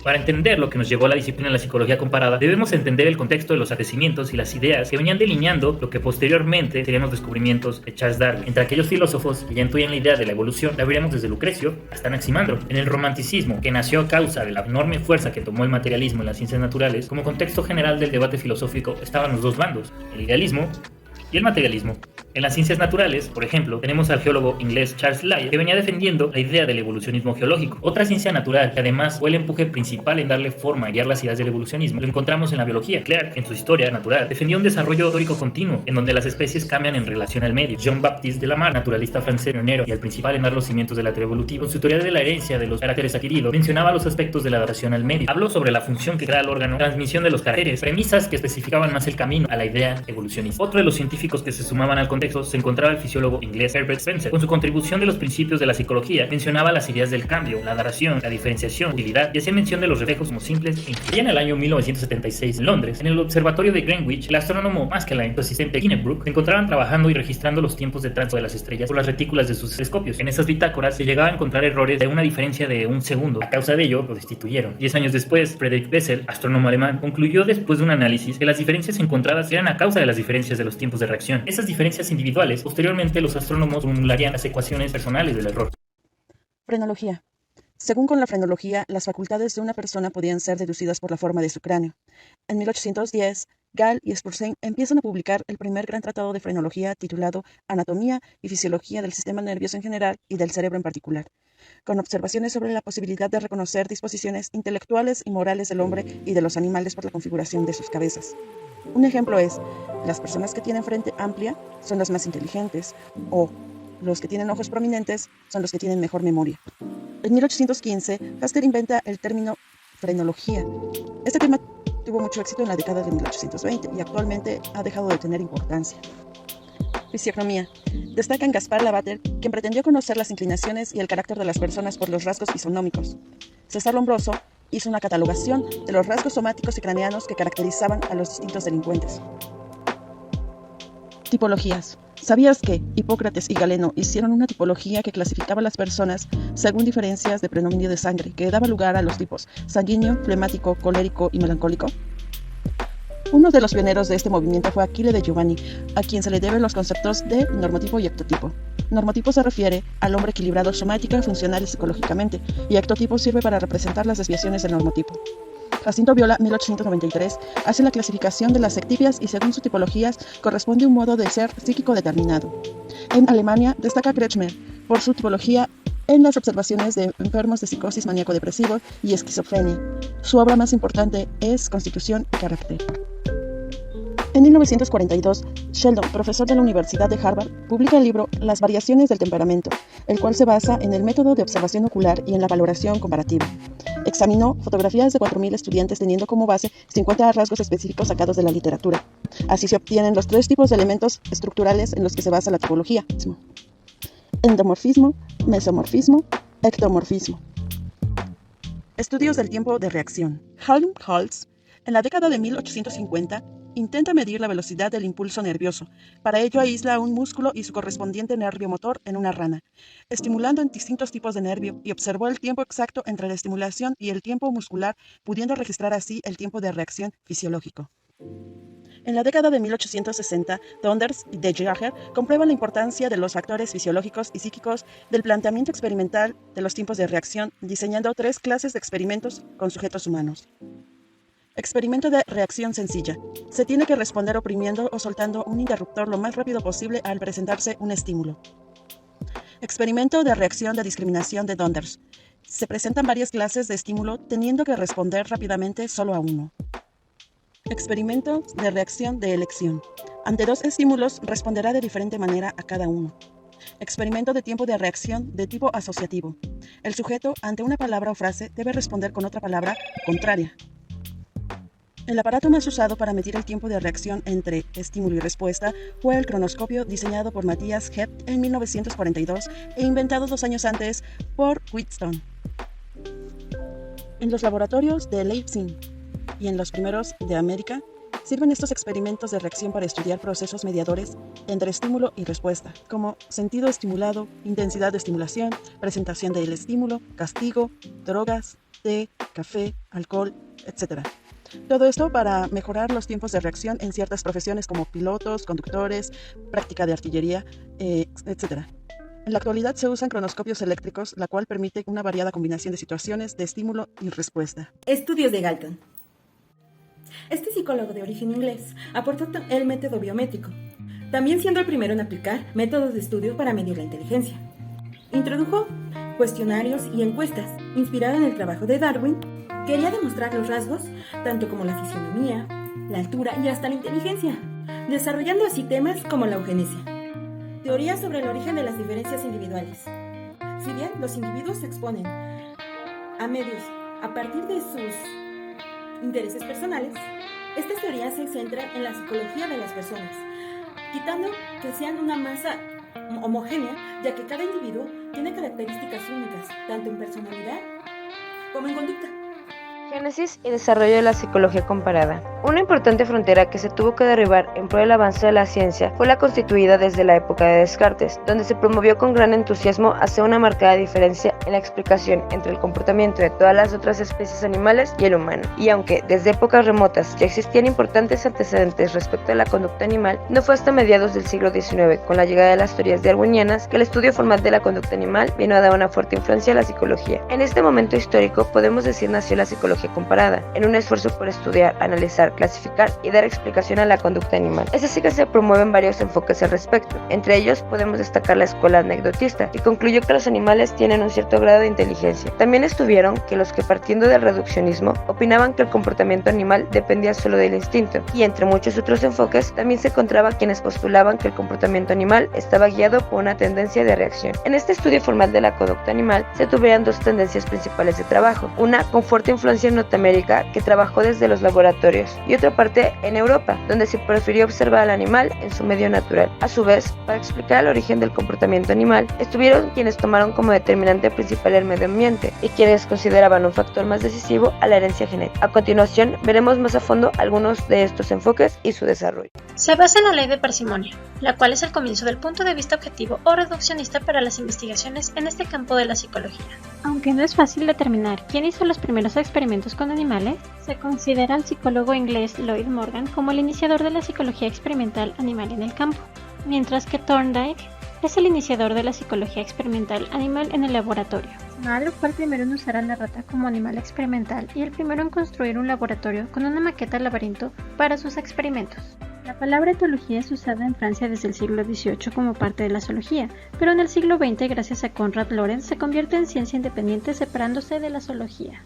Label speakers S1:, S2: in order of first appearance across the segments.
S1: Para entender lo que nos llevó a la disciplina de la psicología comparada, debemos entender el contexto de los acontecimientos y las ideas que venían delineando lo que posteriormente serían los descubrimientos de Charles Darwin. Entre aquellos filósofos que ya intuían la idea de la evolución, la veríamos desde Lucrecio hasta Anaximandro. En el romanticismo, que nació a causa de la enorme fuerza que tomó el materialismo en las ciencias naturales, como contexto general del debate filosófico estaban los dos bandos, el idealismo y el materialismo. En las ciencias naturales, por ejemplo, tenemos al geólogo inglés Charles Lyell, que venía defendiendo la idea del evolucionismo geológico. Otra ciencia natural que además fue el empuje principal en darle forma y guiar las ideas del evolucionismo, lo encontramos en la biología. Clarke, en su historia natural, defendió un desarrollo histórico continuo, en donde las especies cambian en relación al medio. Jean-Baptiste Lamarck, naturalista francés pionero y el principal en dar los cimientos de la teoría evolutiva, con su teoría de la herencia de los caracteres adquiridos, mencionaba los aspectos de la adaptación al medio. Habló sobre la función que crea el órgano, transmisión de los caracteres, premisas que especificaban más el camino a la idea evolucionista. Otro de los científicos que se sumaban al contexto se encontraba el fisiólogo inglés Herbert Spencer. Con su contribución de los principios de la psicología, mencionaba las ideas del cambio, la adaptación, la diferenciación, utilidad, y hacía mención de los reflejos como simples e infinitos. Y en el año 1976, en Londres, en el observatorio de Greenwich, el astrónomo Maskelyne y su asistente Ginebrook se encontraban trabajando y registrando los tiempos de tránsito de las estrellas por las retículas de sus telescopios. En esas bitácoras se llegaba a encontrar errores de una diferencia de un segundo. A causa de ello, lo destituyeron. 10 años después, Friedrich Bessel, astrónomo alemán, concluyó después de un análisis que las diferencias encontradas eran a causa de las diferencias de los tiempos de reacción. Esas diferencias individuales, posteriormente los astrónomos formularían las ecuaciones personales del error.
S2: Frenología. Según con la frenología, las facultades de una persona podían ser deducidas por la forma de su cráneo. En 1810, Gall y Spurzheim empiezan a publicar el primer gran tratado de frenología titulado Anatomía y Fisiología del Sistema Nervioso en general y del cerebro en particular, con observaciones sobre la posibilidad de reconocer disposiciones intelectuales y morales del hombre y de los animales por la configuración de sus cabezas. Un ejemplo es, las personas que tienen frente amplia son las más inteligentes, o los que tienen ojos prominentes son los que tienen mejor memoria. En 1815, Pasteur inventa el término frenología. Este tema tuvo mucho éxito en la década de 1820 y actualmente ha dejado de tener importancia. Fisiognomía. Destacan Gaspar Lavater, quien pretendió conocer las inclinaciones y el carácter de las personas por los rasgos fisonómicos. César Lombroso hizo una catalogación de los rasgos somáticos y craneanos que caracterizaban a los distintos delincuentes. Tipologías. ¿Sabías que Hipócrates y Galeno hicieron una tipología que clasificaba a las personas según diferencias de predominio de sangre, que daba lugar a los tipos sanguíneo, flemático, colérico y melancólico? Uno de los pioneros de este movimiento fue Achille de Giovanni, a quien se le deben los conceptos de normotipo y ectotipo. Normotipo se refiere al hombre equilibrado somática, funcional y psicológicamente, y ectotipo sirve para representar las desviaciones del normotipo. Jacinto Viola, 1893, hace la clasificación de las sectipias y según sus tipologías corresponde un modo de ser psíquico determinado. En Alemania destaca Kretschmer por su tipología en las observaciones de enfermos de psicosis maníaco-depresivo y esquizofrenia. Su obra más importante es Constitución y Carácter. En 1942, Sheldon, profesor de la Universidad de Harvard, publica el libro Las variaciones del temperamento, el cual se basa en el método de observación ocular y en la valoración comparativa. Examinó fotografías de 4.000 estudiantes teniendo como base 50 rasgos específicos sacados de la literatura. Así se obtienen los 3 tipos de elementos estructurales en los que se basa la tipología: endomorfismo, mesomorfismo, ectomorfismo. Estudios del tiempo de reacción. Helmholtz, en la década de 1850, intenta medir la velocidad del impulso nervioso. Para ello aísla un músculo y su correspondiente nervio motor en una rana, estimulando en distintos tipos de nervio, y observó el tiempo exacto entre la estimulación y el tiempo muscular, pudiendo registrar así el tiempo de reacción fisiológico. En la década de 1860, Donders y de Jager comprueban la importancia de los factores fisiológicos y psíquicos del planteamiento experimental de los tiempos de reacción, diseñando 3 clases de experimentos con sujetos humanos. Experimento de reacción sencilla. Se tiene que responder oprimiendo o soltando un interruptor lo más rápido posible al presentarse un estímulo. Experimento de reacción de discriminación de Donders. Se presentan varias clases de estímulo teniendo que responder rápidamente solo a uno. Experimento de reacción de elección. Ante 2 estímulos responderá de diferente manera a cada uno. Experimento de tiempo de reacción de tipo asociativo. El sujeto ante una palabra o frase debe responder con otra palabra contraria. El aparato más usado para medir el tiempo de reacción entre estímulo y respuesta fue el cronoscopio diseñado por Matthias Hebt en 1942 e inventado 2 años antes por Wheatstone. En los laboratorios de Leipzig y en los primeros de América, sirven estos experimentos de reacción para estudiar procesos mediadores entre estímulo y respuesta, como sentido estimulado, intensidad de estimulación, presentación del estímulo, castigo, drogas, té, café, alcohol, etc. Todo esto para mejorar los tiempos de reacción en ciertas profesiones como pilotos, conductores, práctica de artillería, etc. En la actualidad se usan cronoscopios eléctricos, la cual permite una variada combinación de situaciones de estímulo y respuesta.
S3: Estudios de Galton. Este psicólogo de origen inglés aportó el método biométrico, también siendo el primero en aplicar métodos de estudio para medir la inteligencia. Introdujo cuestionarios y encuestas, inspirado en el trabajo de Darwin. Quería demostrar los rasgos, tanto como la fisionomía, la altura y hasta la inteligencia, desarrollando así temas como la eugenesia. Teoría sobre el origen de las diferencias individuales. Si bien los individuos se exponen a medios a partir de sus intereses personales, estas teorías se centran en la psicología de las personas, quitando que sean una masa homogénea, ya que cada individuo tiene características únicas, tanto en personalidad como en conducta.
S4: Génesis y desarrollo de la psicología comparada. Una importante frontera que se tuvo que derribar en pro del avance de la ciencia fue la constituida desde la época de Descartes, donde se promovió con gran entusiasmo hacia una marcada diferencia en la explicación entre el comportamiento de todas las otras especies animales y el humano. Y aunque desde épocas remotas ya existían importantes antecedentes respecto a la conducta animal, no fue hasta mediados del siglo XIX, con la llegada de las teorías darwinianas, que el estudio formal de la conducta animal vino a dar una fuerte influencia a la psicología. En este momento histórico podemos decir nació la psicología comparada, en un esfuerzo por estudiar, analizar, clasificar y dar explicación a la conducta animal. Es así que se promueven varios enfoques al respecto. Entre ellos podemos destacar la escuela anecdotista, que concluyó que los animales tienen un cierto grado de inteligencia. También estuvieron que los que, partiendo del reduccionismo, opinaban que el comportamiento animal dependía solo del instinto, y entre muchos otros enfoques también se encontraba quienes postulaban que el comportamiento animal estaba guiado por una tendencia de reacción. En este estudio formal de la conducta animal se tuvieron dos tendencias principales de trabajo, una con fuerte influencia en Norteamérica, que trabajó desde los laboratorios, y otra parte en Europa, donde se prefirió observar al animal en su medio natural. A su vez, para explicar el origen del comportamiento animal, estuvieron quienes tomaron como determinante principal el medio ambiente y quienes consideraban un factor más decisivo a la herencia genética. A continuación, veremos más a fondo algunos de estos enfoques y su desarrollo.
S5: Se basa en la ley de parsimonia, la cual es el comienzo del punto de vista objetivo o reduccionista para las investigaciones en este campo de la psicología. Aunque no es fácil determinar quién hizo los primeros experimentos con animales, se considera al psicólogo inglés Lloyd Morgan como el iniciador de la psicología experimental animal en el campo, mientras que Thorndike es el iniciador de la psicología experimental animal en el laboratorio. Mahler fue el primero en usar a la rata como animal experimental y el primero en construir un laboratorio con una maqueta laberinto para sus experimentos. La palabra etología es usada en Francia desde el siglo XVIII como parte de la zoología, pero en el siglo XX, gracias a Konrad Lorenz, se convierte en ciencia independiente separándose de la zoología.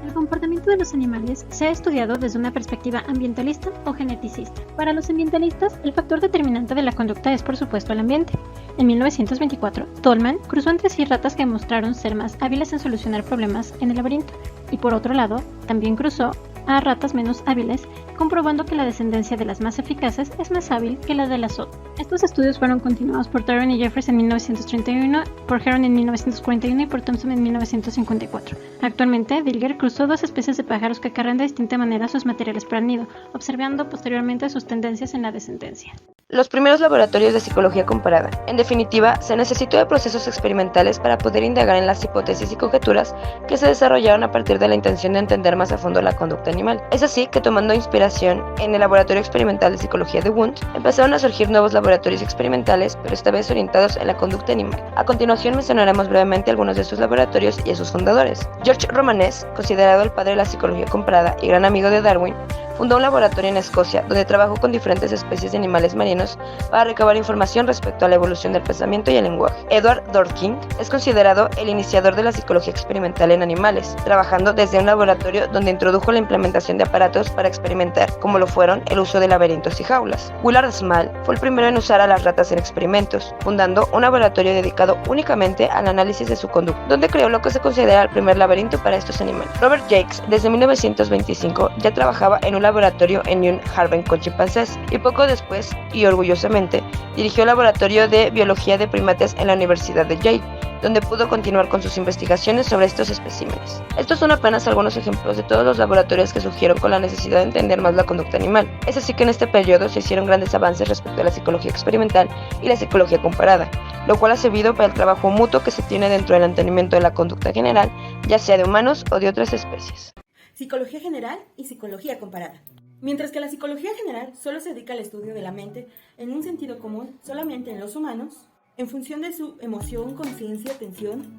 S5: El comportamiento de los animales se ha estudiado desde una perspectiva ambientalista o geneticista. Para los ambientalistas, el factor determinante de la conducta es por supuesto el ambiente. En 1924, Tolman cruzó entre sí ratas que mostraron ser más hábiles en solucionar problemas en el laberinto, y por otro lado, también cruzó a ratas menos hábiles, comprobando que la descendencia de las más eficaces es más hábil que la de las otras. Estos estudios fueron continuados por Tyrone y Jeffries en 1931, por Heron en 1941 y por Thompson en 1954. Actualmente, Dilger cruzó dos especies de pájaros que cargan de distinta manera sus materiales para el nido, observando posteriormente sus tendencias en la descendencia.
S4: Los primeros laboratorios de psicología comparada. En definitiva, se necesitó de procesos experimentales para poder indagar en las hipótesis y conjeturas que se desarrollaron a partir de la intención de entender más a fondo la conducta animal. Es así que, tomando inspiración en el laboratorio experimental de psicología de Wundt, empezaron a surgir nuevos laboratorios experimentales, pero esta vez orientados en la conducta animal. A continuación mencionaremos brevemente algunos de estos laboratorios y a sus fundadores. George Romanes, considerado el padre de la psicología comparada y gran amigo de Darwin, fundó un laboratorio en Escocia donde trabajó con diferentes especies de animales marinos para recabar información respecto a la evolución del pensamiento y el lenguaje. Edward Dworkin es considerado el iniciador de la psicología experimental en animales, trabajando desde un laboratorio donde introdujo la implementación de aparatos para experimentar, como lo fueron el uso de laberintos y jaulas. Willard Small fue el primero en usar a las ratas en experimentos, fundando un laboratorio dedicado únicamente al análisis de su conducta, donde creó lo que se considera el primer laberinto para estos animales. Robert Jacques, desde 1925, ya trabajaba en un laboratorio en New Haven con chimpancés, y poco después, y orgullosamente, dirigió el laboratorio de biología de primates en la Universidad de Yale, donde pudo continuar con sus investigaciones sobre estos especímenes. Estos son apenas algunos ejemplos de todos los laboratorios que surgieron con la necesidad de entender más la conducta animal. Es así que en este periodo se hicieron grandes avances respecto a la psicología experimental y la psicología comparada, lo cual ha servido para el trabajo mutuo que se tiene dentro del entendimiento de la conducta general, ya sea de humanos o de otras especies.
S3: psicología general y psicología comparada. Mientras que la psicología general solo se dedica al estudio de la mente en un sentido común solamente en los humanos, en función de su emoción, conciencia, atención,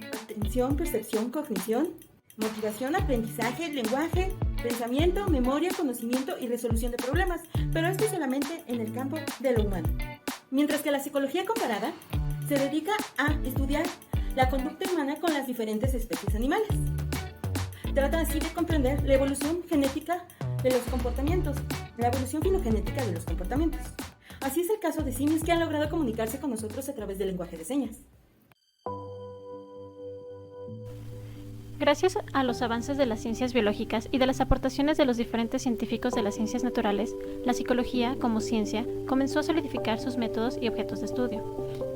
S3: percepción, cognición, motivación, aprendizaje, lenguaje, pensamiento, memoria, conocimiento y resolución de problemas, pero esto solamente en el campo de lo humano. Mientras que la psicología comparada se dedica a estudiar la conducta humana con las diferentes especies animales. Trata así de comprender la evolución genética de los comportamientos, la evolución filogenética de los comportamientos. Así es el caso de simios que han logrado comunicarse con nosotros a través del lenguaje de señas.
S5: Gracias a los avances de las ciencias biológicas y de las aportaciones de los diferentes científicos de las ciencias naturales, la psicología, como ciencia, comenzó a solidificar sus métodos y objetos de estudio.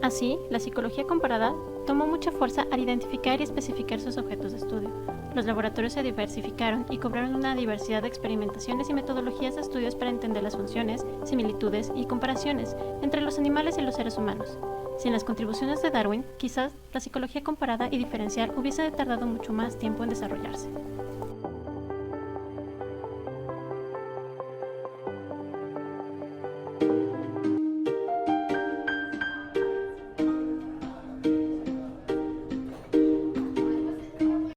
S5: Así, la psicología comparada tomó mucha fuerza al identificar y especificar sus objetos de estudio. Los laboratorios se diversificaron y cobraron una diversidad de experimentaciones y metodologías de estudios para entender las funciones, similitudes y comparaciones entre los animales y los seres humanos. Sin las contribuciones de Darwin, quizás la psicología comparada y diferencial hubiese tardado mucho más tiempo en desarrollarse.